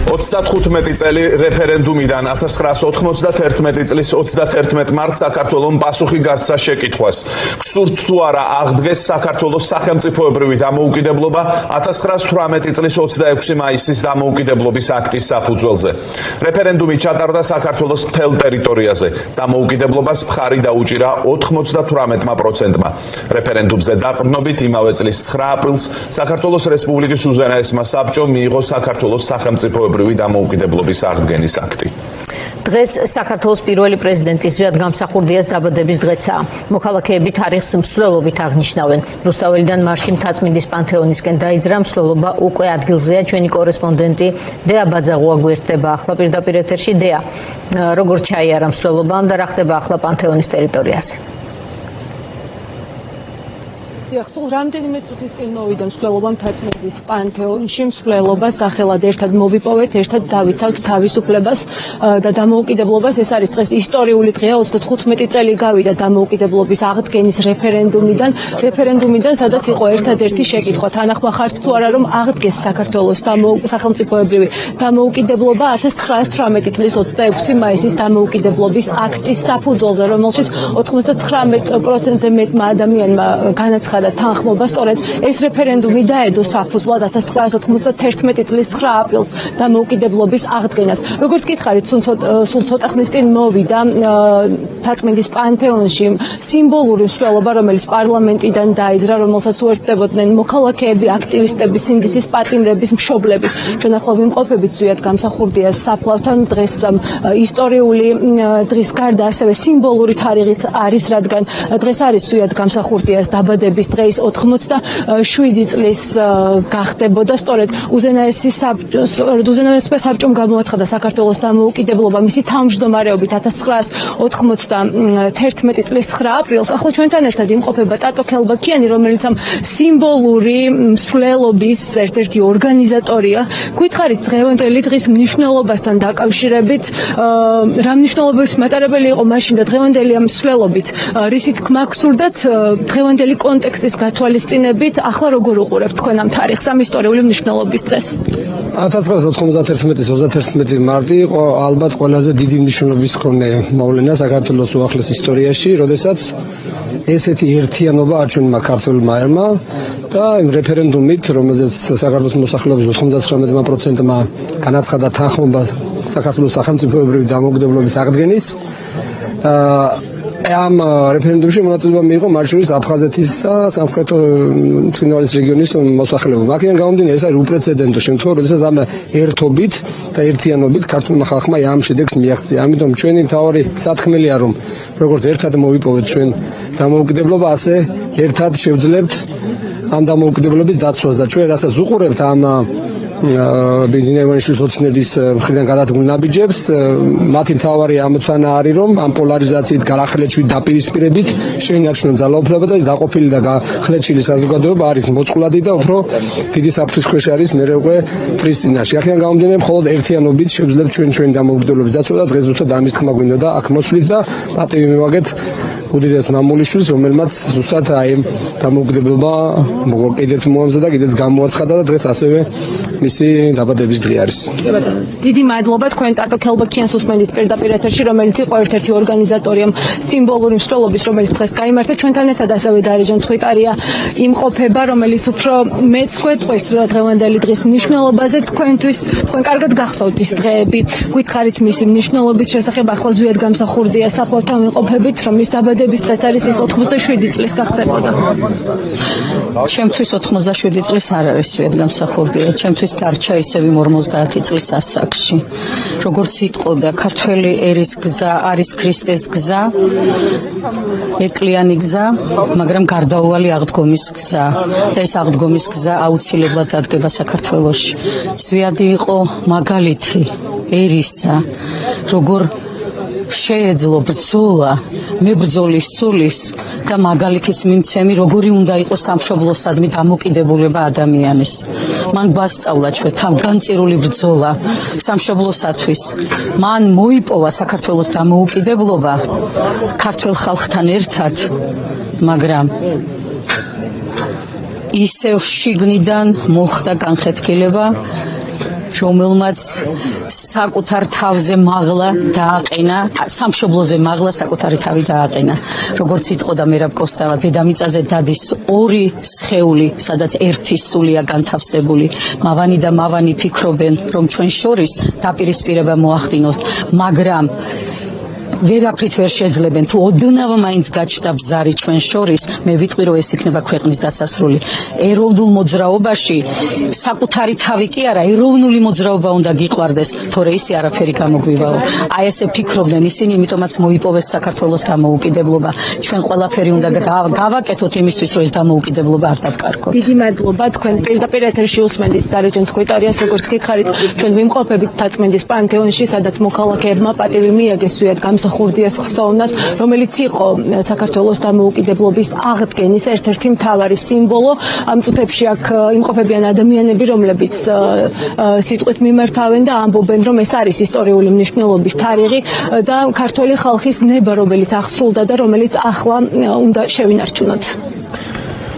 35 წელი რეფერენდუმიდან 1991 წლის 31 მარტს საქართველოს პასუხი გასცა შეკითხვას. გსურთ თუ არა აღდგეს საქართველოს სახელმწიფოებრივი დამოუკიდებლობა 1918 წლის 26 მაისის დამოუკიდებლობის აქტის საფუძველზე. რეფერენდუმი ჩატარდა საქართველოს მთელ ტერიტორიაზე. დამოუკიდებლობას მხარი დაუჭირა 98%-მა. რეფერენდუმზე დაყრდნობით იმავე წლის 9 აპრილს საქართველოს რესპუბლიკის უზენაესმა საბჭომ მიიღო საქართველოს სახელმწიფოებრივი დამოუკიდებლობის აღდგენის აქტი. დღეს საქართველოს პირველი პრეზიდენტის ზვიად გამსახურდიას დაბადების დღეცაა. მოქალაქეები თარიღს მსვლელობით აღნიშნავენ. რუსთაველიდან მარში მთაწმინდის პანთეონისკენ დაიძრა მსვლელობა უკვე ადგილზეა. ჩვენი კორესპონდენტი დეა ბაძაღუა გვერდება ახლა პირდაპირ ეთერში. დეა, როგორ ჩაიარა მსვლელობამ და რა ხდება ახლა პანთეონის ტერიტორიაზე? სულ რამდენიმე წუთის წინ მოვიდა მსვლელობა მთაწმინდის პანთეონში. მსვლელობა სახელად ერთად მოვიპოვეთ, ერთად დავიცავთ თავისუფლებას და დამოუკიდებლობას. ეს არის დღეს ისტორიული დღეა. 35 წელი გავიდა დამოუკიდებლობის აღდგენის რეფერენდუმიდან, სადაც იყო ერთადერთი შეკითხვა. თანახმა ხართ თუ არა, რომ აღდგეს საქართველოს სახელმწიფოებრივი დამოუკიდებლობა 1918 წლის 26 მაისის დამოუკიდებლობის აქტის საფუძველზე, რომელშიც 99%-ზე მეტმა ადამიანმა განაცხადა თანხმობა, სწორედ ეს რეფერენდუმი დაედო საფუძვლად 1991 წლის 9 აპრილს დამოუკიდებლობის აღდგენას. როგორც გითხარით, სულ ცოტა ხნის წინ მოვიდა მთაწმინდის პანთეონში სიმბოლური მსვლელობა, რომელიც პარლამენტიდან დაიძრა, რომელსაც უერთდებოდნენ მოქალაქეები, აქტივისტები, სინდისის პატიმრების მშობლები. ჩვენ ახლა ვიმყოფებით ზვიად გამსახურდიას საფლავთან. დღეს ისტორიული დღის გარდა ასევე სიმბოლური თარიღიც არის, რადგან დღეს არის ზვიად გამსახურდიას დაბადების დღე, ის 87 წლის გახდებოდა. სწორედ უზენაესმა საბჭომ გამოაცხადა საქართველოს დამოუკიდებლობა მისი თავმჯდომარეობით 1991 წლის 9 აპრილს. ახლა ჩვენთან ერთად იმყოფება ტატო ქელბაქიანი, რომელიც ამ სიმბოლური მსვლელობის ერთ-ერთი ორგანიზატორია. გვითხარით დღევანდელი დღის მნიშვნელობასთან დაკავშირებით, რა მნიშვნელობის მატარებელი იყო მაშინ და დღევანდელი ამ მსვლელობით რისი თქმა გსურდათ, დღევანდელი კონტექსტის გათვალისწინებით, ახლა როგორ უყურებთ თქვენ ამ თარიღს, ამ ისტორიული მნიშვნელობის დღეს? 1991 მარტი იყო ალბათ ყველაზე დიდი მნიშვნელობის მქონე მოვლენა საქართველოს უახლეს ისტორიაში, როდესაც ესეთი ერთიანობა აჩვენა ქართველმა ერმა და იმ რეფერენდუმით, რომელზეც საქართველოს მოსახლეობის 99%-მა განაცხადა თანხმობა საქართველოს სახელმწიფოებრივი დამოუკიდებლობის აღდგენის. ამ რეფერენდუმში მონაწილეობა მიიღო მათ შორის აფხაზეთის და სამხრეთ ცხინვალის რეგიონის მოსახლეობა. აქედან გამომდინარე, ეს არის უპრეცედენტო შემთხვევა, როდესაც ამ ერთობით და ერთიანობით ქართულმა ხალხმა ამ შედეგს მიაღწია. ამიტომ ჩვენი მთავარი სათქმელია, რომ როგორც ერთად მოვიპოვეთ ჩვენ დამოუკიდებლობა, ასე ერთად შევძლებთ ამ დამოუკიდებლობის დაცვას და ჩვენ რასაც უყურებთ ამ ბენზინაევანიშვილის ოცნების მხრიდან გადადგმულ ნაბიჯებს, მათი მთავარი ამოცანა არის, რომ ამ პოლარიზაციით განახლეჩვით დაპირისპირებით შეინარჩუნონ ძალაუფლება და დაყოფილი და გახლეჩილი საზოგადოება არის მოწყვლადი და უფრო დიდი საფრთხის ქვეშ არის მერე უკვე ფრის წინაშე. აქედან გამომდინარე, მხოლოდ ერთიანობით შევძლებთ ჩვენი დამოუკიდებლობის დაცვა და დღეს ზუსტად ამის თქმა გვინდა და აქ მოსვლით და პატივი მივაგეთ უდიდეს მამულიშვილს, რომელმაც ზუსტად აი დამოუკიდებლობა კიდეც მოამზადა და კიდეც გამოაცხადა და დღეს ასევე მისი დაბადების დღე არის. დიდი მადლობა თქვენ ტატო ქელბაქიანს უსმენთ პირდაპირ ეთერში, რომელიც იყო ერთ-ერთი ორგანიზატორი ამ სიმბოლური მსვლელობის, რომელიც დღეს გაიმართა. ჩვენთან ერთად ასევე დარეჯან ცხვითარია იმყოფება, რომელიც უფრო მეც გვეტყვის დღევანდელი დღის მნიშვნელობაზე. თქვენ კარგად გახსოვთ ის დღეები, გვითხარით მისი მნიშვნელობის შესახებ. ახლა ზვიად გამსახურდიას საფლავთან ვიმყოფებით, რომ ის დაბადების დღეც არის, ის 87 წლის გახდებოდა. ჩემთვის 87 წლის არ არის ზვიად გამსახურდია, ჩემთვის დარჩა ისევ 50 წლის ასაკში. როგორც იტყოდა, ქართველი ერის გზა არის ქრისტეს გზა, ეკლიანი გზა, მაგრამ გარდაუვალი აღდგომის გზა. და ეს აღდგომის გზა აუცილებლად ადგება საქართველოში. ზვიადი იყო მაგალითი ერისა, როგორ შეეძლო ბრძოლა, მებრძოლის სულის და მაგალითის მიმცემი, როგორი უნდა იყოს სამშობლოსადმი დამოკიდებულება ადამიანის. მან გვასწავლა ჩვენ თავგანწირული ბრძოლა სამშობლოსათვის. მან მოიპოვა საქართველოს დამოუკიდებლობა ქართველ ხალხთან ერთად, მაგრამ ისევ შიგნიდან მოხდა განხეთქილება რომელმაც საკუთარ თავზე მაღლა დააყენა, სამშობლოზე მაღლა საკუთარი თავი დააყენა. როგორც იტყოდა მერაბ კოსტავა, დედამიწაზე დადის ორი სხეული, სადაც ერთი სულია განთავსებული. მავანი და მავანი ფიქრობენ, რომ ჩვენ შორის დაპირისპირება მოახდინოს, მაგრამ ვერაფრით ვერ შეძლებენ. თუ ოდნავ მაინც გაჩნდა ბზარი ჩვენ შორის, მე ვიტყვი, რომ ეს იქნება ქვეყნის დასასრული. ეროვნულ მოძრაობაში საკუთარი თავი კი არა, ეროვნული მოძრაობა უნდა გიყვარდეს, თორე ისე არაფერი გამოგვივაო. აი ესე ფიქრობდნენ ისინი, იმიტომაც მოიპოვეს საქართველოს დამოუკიდებლობა. ჩვენ ყველაფერი უნდა გავაკეთოთ იმისთვის, რომ ეს დამოუკიდებლობა არ დავკარგოთ. დიდი მადლობა, თქვენ პირდაპირ ეთერში უსმენთ დარეჯანს კვიტარიას, როგორც გითხარით, ჩვენ ვიმყოფებით თაწმინდის პანთეონში, სადაც მოქალაქეებმა პატივი მიაგეს ზვიად გამსახურდიას ხსოვნას, რომელიც იყო საქართველოს დამოუკიდებლობის აღდგენის ერთ-ერთი მთავარი სიმბოლო. ამ წუთებში აქ იმყოფებიან ადამიანები, რომლებიც სიტყვით მიმართავენ და ამბობენ, რომ ეს არის ისტორიული მნიშვნელობის თარიღი და ქართველი ხალხის ნება, რომელიც აღსრულდა და რომელიც ახლა უნდა შევინარჩუნოთ.